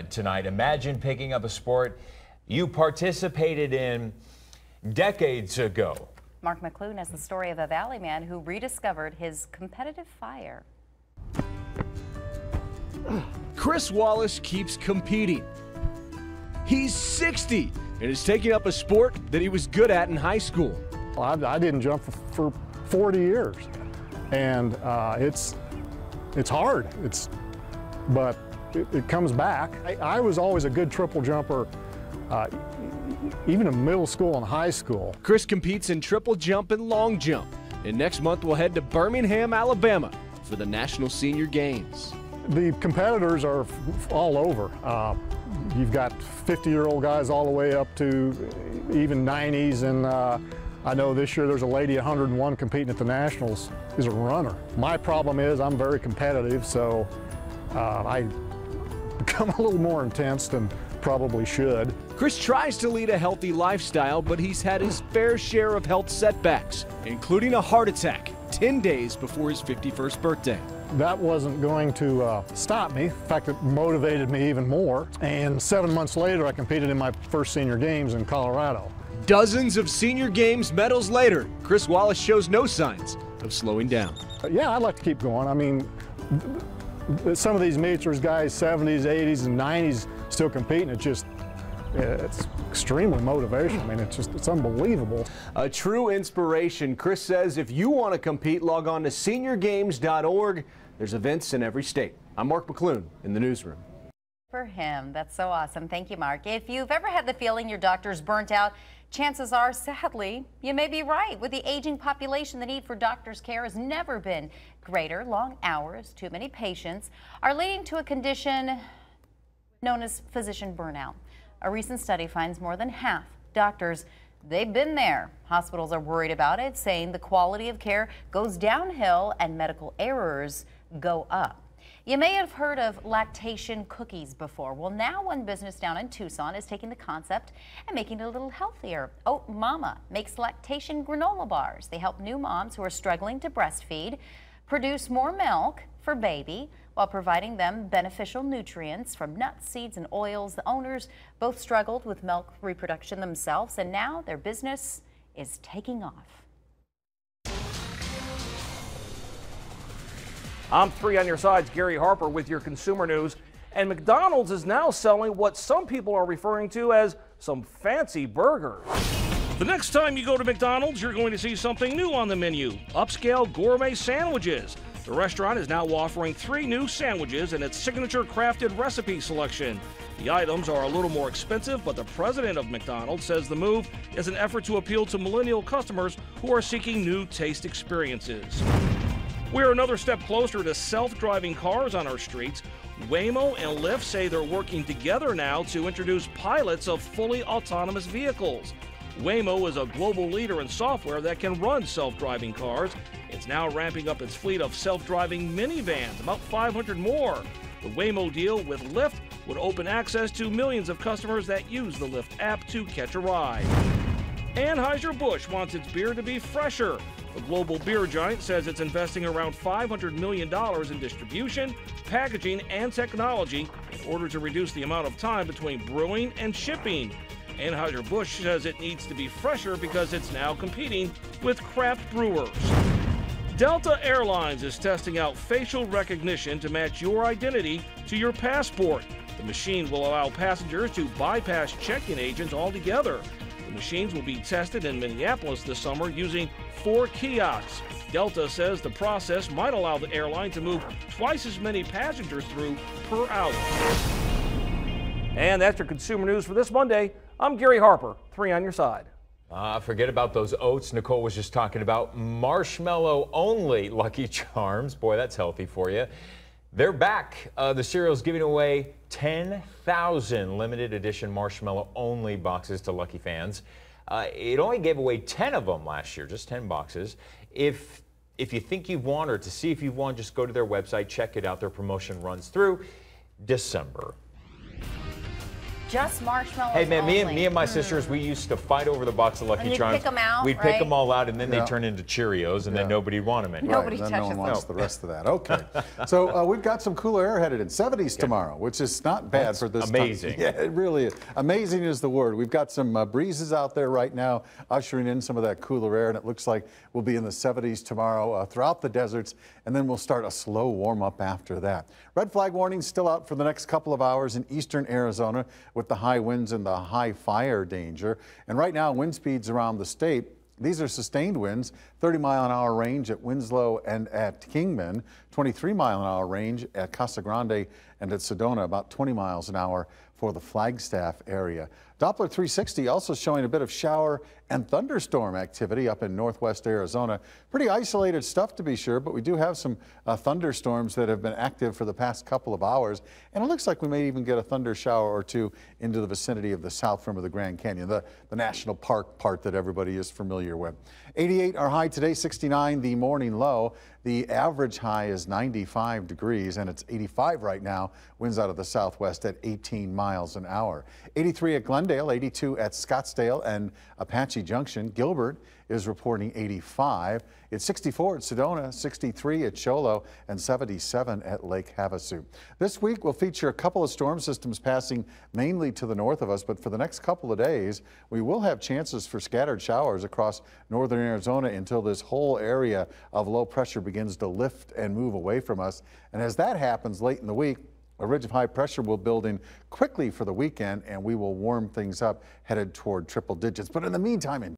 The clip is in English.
Tonight, imagine picking up a sport you participated in decades ago. Mark McClune has the story of a Valley man who rediscovered his competitive fire. Chris Wallace keeps competing. He's 60 and is taking up a sport that he was good at in high school. Well, I didn't jump for 40 years, and it's hard. But it comes back. I was always a good triple jumper, even in middle school and high school. Chris competes in triple jump and long jump, and next month we'll head to Birmingham, Alabama for the National Senior Games. The competitors are all over. You've got 50-year-old guys all the way up to even 90s, and I know this year there's a lady 101 competing at the Nationals is a runner. My problem is I'm very competitive, so I become a little more intense than probably should. Chris tries to lead a healthy lifestyle, but he's had his fair share of health setbacks, including a heart attack 10 days before his 51st birthday. That wasn't going to stop me. In fact, it motivated me even more. And 7 months later, I competed in my first senior games in Colorado. Dozens of senior games medals later, Chris Wallace shows no signs of slowing down. Yeah, I'd like to keep going. I mean, some of these meets, there's guys 70s, 80s, and 90s still competing. It's extremely motivational. I mean, it's unbelievable. A true inspiration. Chris says if you want to compete, log on to seniorgames.org. There's events in every state. I'm Mark McClune in the newsroom. For him, that's so awesome. Thank you, Mark. If you've ever had the feeling your doctor's burnt out, chances are, sadly, you may be right. With the aging population, the need for doctor's care has never been greater. Long hours, too many patients are leading to a condition known as physician burnout. A recent study finds more than half doctors, they've been there. Hospitals are worried about it, saying the quality of care goes downhill and medical errors go up. You may have heard of lactation cookies before. Well, now one business down in Tucson is taking the concept and making it a little healthier. Oat Mama makes lactation granola bars. They help new moms who are struggling to breastfeed produce more milk for baby while providing them beneficial nutrients from nuts, seeds, and oils. The owners both struggled with milk reproduction themselves, and now their business is taking off. I'm 3 on your side's Gary Harper with your consumer news. And McDonald's is now selling what some people are referring to as some fancy burgers. The next time you go to McDonald's, you're going to see something new on the menu: upscale gourmet sandwiches. The restaurant is now offering 3 new sandwiches in its signature crafted recipe selection. The items are a little more expensive, but the president of McDonald's says the move is an effort to appeal to millennial customers who are seeking new taste experiences. We're another step closer to self-driving cars on our streets. Waymo and Lyft say they're working together now to introduce pilots of fully autonomous vehicles. Waymo is a global leader in software that can run self-driving cars. It's now ramping up its fleet of self-driving minivans, about 500 more. The Waymo deal with Lyft would open access to millions of customers that use the Lyft app to catch a ride. Anheuser-Busch wants its beer to be fresher. The global beer giant says it's investing around $500 million in distribution, packaging, and technology in order to reduce the amount of time between brewing and shipping. Anheuser-Busch says it needs to be fresher because it's now competing with craft brewers. Delta Airlines is testing out facial recognition to match your identity to your passport. The machine will allow passengers to bypass check-in agents altogether. The machines will be tested in Minneapolis this summer using 4 kiosks. Delta says the process might allow the airline to move twice as many passengers through per hour. And that's your consumer news for this Monday. I'm Gary Harper, 3 on your side. Forget about those oats Nicole was just talking about. Marshmallow only Lucky Charms. Boy, that's healthy for you. They're back. The cereal's giving away 10,000 limited edition marshmallow only boxes to Lucky fans. It only gave away 10 of them last year, just 10 boxes. If you think you've won, or to see if you've won, just go to their website, check it out. Their promotion runs through December. Just marshmallows. Hey man, only. me and my sisters, we used to fight over the box of Lucky And you'd Charms. pick 'em out, We'd right? pick them all out, and then they turn into Cheerios, and then nobody'd want them anymore. Nobody Then no touches one wants them. the rest of that. Okay. So we've got some cooler air headed in 70s tomorrow, which is not bad for this amazing. time. Yeah, it really is. Amazing is the word. We've got some breezes out there right now, ushering in some of that cooler air, and it looks like we'll be in the 70s tomorrow throughout the deserts, and then we'll start a slow warm up after that. Red flag warning still out for the next couple of hours in eastern Arizona with the high winds and the high fire danger. And right now, wind speeds around the state, these are sustained winds, 30-mile-an-hour range at Winslow and at Kingman, 23-mile-an-hour range at Casa Grande and at Sedona, about 20 miles an hour for the Flagstaff area. Doppler 360 also showing a bit of shower and thunderstorm activity up in northwest Arizona. Pretty isolated stuff to be sure, but we do have some thunderstorms that have been active for the past couple of hours. And it looks like we may even get a thunder shower or two into the vicinity of the south rim of the Grand Canyon, the national park part that everybody is familiar with. 88 our high today, 69 the morning low. The average high is 95 degrees and it's 85 right now. Winds out of the southwest at 18 miles an hour. 83 at Glendale, 82 at Scottsdale and Apache Junction. Gilbert is reporting 85. It's 64 at Sedona, 63 at Cholo, and 77 at Lake Havasu. This week will feature a couple of storm systems passing mainly to the north of us, but for the next couple of days, we will have chances for scattered showers across northern Arizona until this whole area of low pressure begins to lift and move away from us. And as that happens late in the week, a ridge of high pressure will build in quickly for the weekend, and we will warm things up headed toward triple digits. But in the meantime,